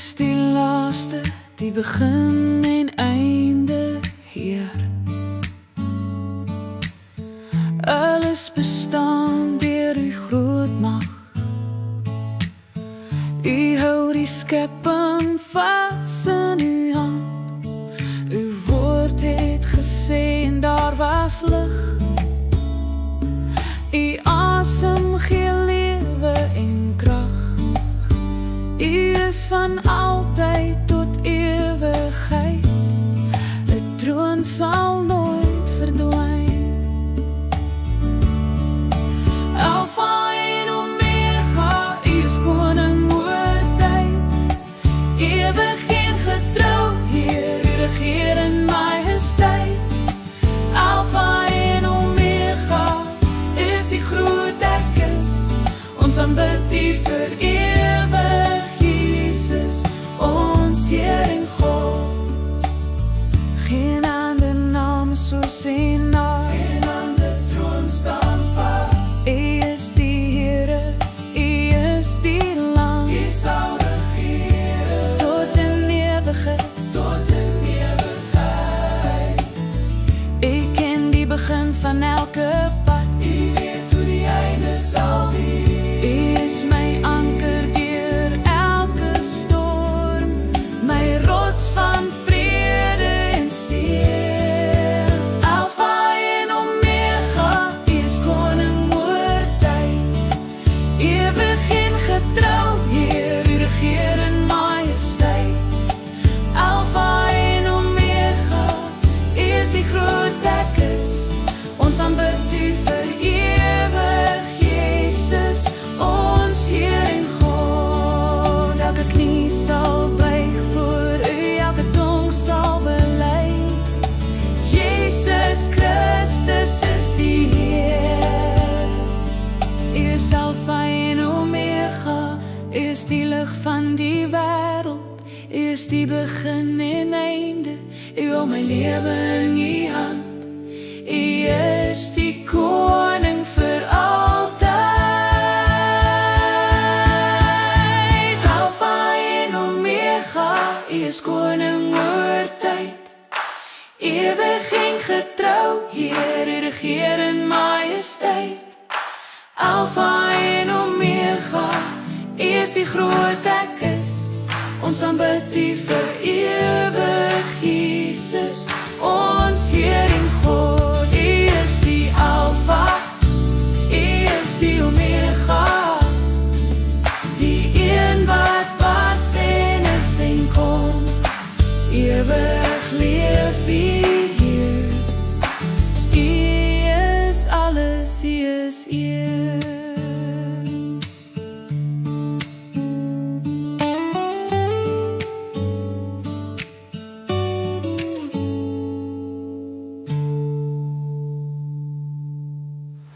is die laaste, die begin en einde, Heer. Alles bestaan deur U groot mag. U hou die skepping vas in U hand. U woord het gesê en daar was lig. U asem gee lewe en krag. U is van altyd tot ewigheid. 'n troon sal nooit verdwyn. Alfa en Omega, U is koning oor tyd. Ewig en getrou, Heer, U regeer in majesteit. Alfa en Omega is die groot Ek is. Ons aanbid U vir ewig, Jesus, ons Heer en God. Geen ander naam soos U naam, geen ander troon staan vas. U is die Here, U is die Lam. U sal regeer tot in ewigheid, tot in ewigheid. U ken die begin van elke pad. U weet hoe die einde sal wees. U is my anker deur elke storm, my rots van vrede en seën. Alfa en Omega, U is koning oor tyd. Ewig en getrou, Heer, U regeer in majesteit. Alfa en Omega, U is die groot Ek is. Ons aanbid U vir ewig, Jesus, ons Heer en God. Elke knie sal buig voor U, elke tong sal bely. Jesus Christus is die Heer. U is Alfa en Omega, U is die lig van die wêreld. U is die begin en einde, U hou my lewe in U hand. U is die koning vir altyd. Alfa en Omega, U is koning oor tyd. Ewig en getrou, Heer, U regeer in majesteit. Alfa en Omega, U is die groot Ek is. Ons aanbid U vir ewig, Jesus, ons Heer en God. U is die Alfa, U is die Omega, die een wat was en is en kom. Ewig leef U.